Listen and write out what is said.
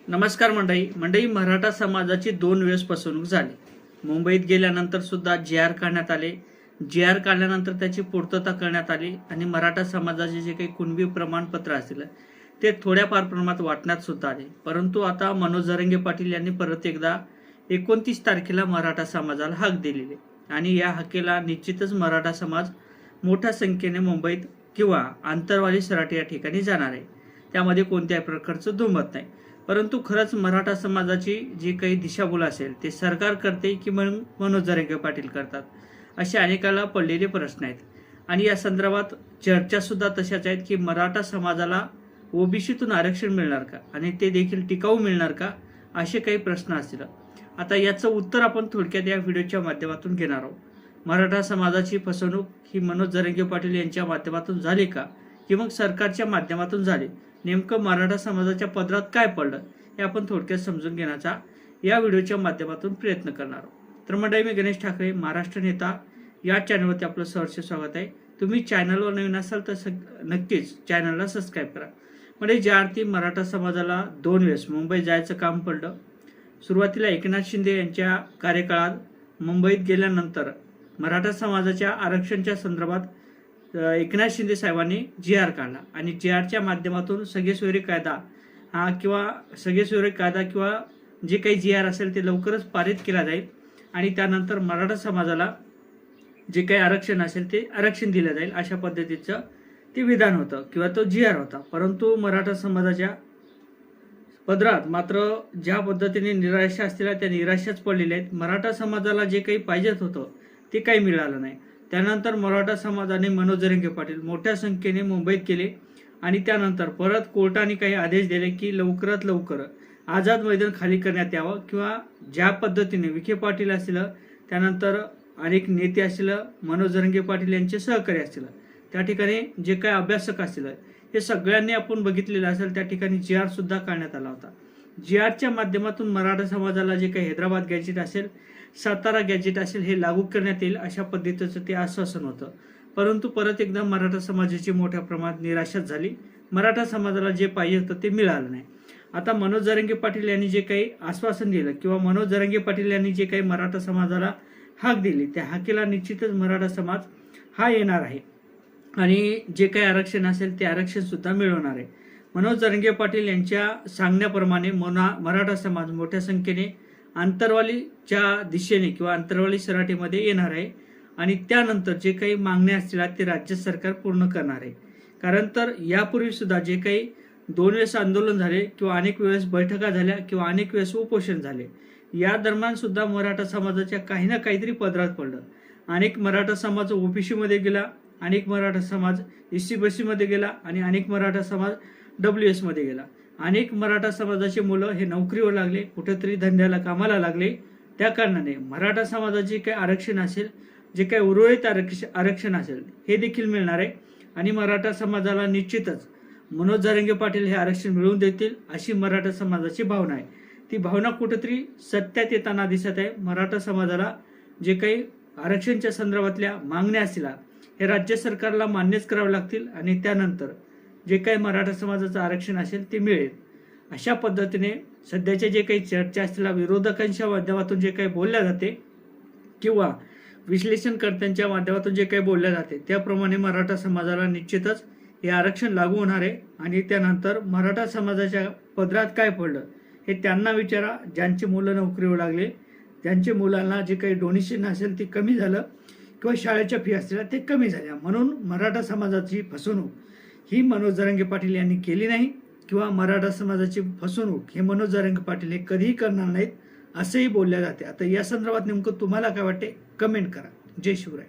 नमस्कार मंडळी मराठा समाजाची 2 वेळेस फसवणूक झाली। मुंबईत गेल्यानंतर सुद्धा जी.आर काढण्यात आले। जी.आर काढल्यानंतर त्याची पूर्तता करण्यात आली आणि मराठा समाजाचे जे काही कुणबी प्रमाणपत्र असतील ते थोड्याफार प्रमाणात वाटण्यात सुद्धा आले। परंतु आता मनोज जरांगे पाटील यांनी परत एकदा 29 तारखेला मराठा समाजाला हाक दिलेली आणि या हाकेला निश्चितच मराठा समाज मोठ्या संख्येने मुंबईत किंवा आंतरवाली सराटी या ठिकाणी जाणार आहे। त्यामध्ये कोणत्याही प्रकारचं दुमत नाही। परंतु खरंच मराठा समाजाची जी काही दिशाभूल असेल ते सरकार करते की मनोज जरांगे पाटील करतात, असे अनेकाला पडलेले प्रश्न आहेत। आणि या संदर्भात चर्चा सुद्धा तशाच आहेत की मराठा समाजाला ओबीसीतून आरक्षण मिळणार का आणि ते देखील टिकाऊ मिळणार का, असे काही प्रश्न असतील। आता याचं उत्तर आपण थोडक्यात या व्हिडिओच्या माध्यमातून घेणार आहोत। मराठा समाजाची फसवणूक ही मनोज जरांगे पाटील यांच्या माध्यमातून झाली का की मग सरकारच्या माध्यमातून झाली, नेमकं मराठा समाजाच्या पदरात काय पडलं हे आपण थोडक्यात समजून घेण्याचा या व्हिडिओच्या माध्यमातून प्रयत्न करणार आहोत। तर मंडळी, मी गणेश ठाकरे, महाराष्ट्र नेता या चॅनलवरती आपलं सहर्ष स्वागत आहे। तुम्ही चॅनलवर नवीन असाल तर नक्कीच चॅनलला सबस्क्राईब करा। म्हणजे ज्या अर्थी मराठा समाजाला 2 वेळेस मुंबई जायचं काम पडलं। सुरुवातीला एकनाथ शिंदे यांच्या कार्यकाळात मुंबईत गेल्यानंतर मराठा समाजाच्या आरक्षणाच्या संदर्भात एकनाथ शिंदे साहेबांनी जी.आर काढला आणि जी.आरच्या माध्यमातून सगळे सोयरे कायदा किंवा जे काही जी.आर असेल ते लवकरच पारित केला जाईल आणि त्यानंतर मराठा समाजाला जे काही आरक्षण असेल ते आरक्षण दिलं जाईल, अशा पद्धतीचं ते विधान होतं किंवा तो जी.आर होता। परंतु मराठा समाजाच्या पदरात मात्र ज्या पद्धतीने निराशा असलेल्या त्या निराशाच पडलेल्या आहेत। मराठा समाजाला जे काही पाहिजेत होतं ते काही मिळालं नाही। त्यानंतर मराठा समाजाने मनोज जरांगे पाटील मोठ्या संख्येने मुंबईत गेले आणि त्यानंतर परत कोर्टाने काही आदेश दिले की लवकरात लवकर आझाद मैदान खाली करण्यात यावं किंवा ज्या पद्धतीने विखे पाटील असतील, त्यानंतर अनेक नेते असतील, मनोज जरांगे पाटील यांचे सहकारी असतील, त्या ठिकाणी जे काही अभ्यासक असतील हे सगळ्यांनी आपण बघितलेलं असेल, त्या ठिकाणी जी.आर सुद्धा काढण्यात आला होता। जी.आरच्या माध्यमातून मराठा समाजाला जे काही हैदराबाद गॅजेट असेल, सातारा गॅजेट असेल हे लागू करण्यात येईल, अशा पद्धतीचं ते आश्वासन होतं। परंतु परत एकदा मराठा समाजाची मोठ्या प्रमाणात निराशाच झाली। मराठा समाजाला जे पाहिजे होतं ते मिळालं नाही। आता मनोज जरांगे पाटील यांनी जे काही आश्वासन दिलं किंवा मनोज जरांगे पाटील यांनी जे काही मराठा समाजाला हाक दिली, त्या हाकेला निश्चितच मराठा समाज हा येणार आहे आणि जे काही आरक्षण असेल ते आरक्षण सुद्धा मिळवणार आहे। मनोज जरांगे पाटील यांच्या सांगण्याप्रमाणे मराठा समाज मोठ्या संख्येने आंतरवालीच्या दिशेने किंवा आंतरवाली सराटीमध्ये येणार आहे आणि त्यानंतर जे काही मागण्या असतील ते राज्य सरकार पूर्ण करणार आहे। कारण तर यापूर्वी सुद्धा जे काही 2 वेळेस आंदोलन झाले किंवा अनेक वेळेस बैठका झाल्या किंवा अनेक वेळेस उपोषण झाले, या दरम्यान सुद्धा मराठा समाजाच्या काही ना काहीतरी पदरात पडलं। अनेक मराठा समाज ओबीसी मध्ये गेला, अनेक मराठा समाज SC/BC मध्ये गेला आणि अनेक मराठा समाज WS मध्ये गेला। अनेक मराठा समाजाचे मुलं हे नोकरीवर लागले, कुठेतरी धंद्याला कामाला लागले। त्या कारणाने मराठा समाजाचे काही आरक्षण असेल, जे काही उर्वरित आरक्षण असेल हे देखील मिळणार आहे आणि मराठा समाजाला निश्चितच मनोज जरांगे पाटील हे आरक्षण मिळवून देतील, अशी मराठा समाजाची भावना आहे। ती भावना कुठेतरी सत्यात येताना दिसत आहे। मराठा समाजाला जे काही आरक्षणाच्या संदर्भातल्या मागण्या असतील हे राज्य सरकारला मान्यच करावे लागतील आणि त्यानंतर जे काही मराठा समाजाचं आरक्षण असेल ते मिळेल। अशा पद्धतीने सध्याच्या जे काही चर्चा असतील, विरोधकांच्या माध्यमातून जे काही बोलल्या जाते किंवा विश्लेषणकर्त्यांच्या माध्यमातून जे काही बोलल्या जाते त्याप्रमाणे मराठा समाजाला निश्चितच हे आरक्षण लागू होणार आहे आणि त्यानंतर मराठा समाजाच्या पदरात काय पडलं हे त्यांना विचारा, ज्यांची मुलं नोकरीवर लागले, ज्यांच्या मुलांना जे काही डोनेशन असेल ते कमी झालं किंवा शाळेच्या फी असतील ते कमी झाल्या। म्हणून मराठा समाजाची फसवणूक ही मनोज जरांगे पाटील यांनी केली नाही किंवा मराठा समाजाची फसवणूक हे मनोज जरांगे पाटील हे कधीही करणार नाहीत, असेही बोलले जाते। आता या संदर्भात नेमकं तुम्हाला काय वाटते, कमेंट करा। जय शिवराय।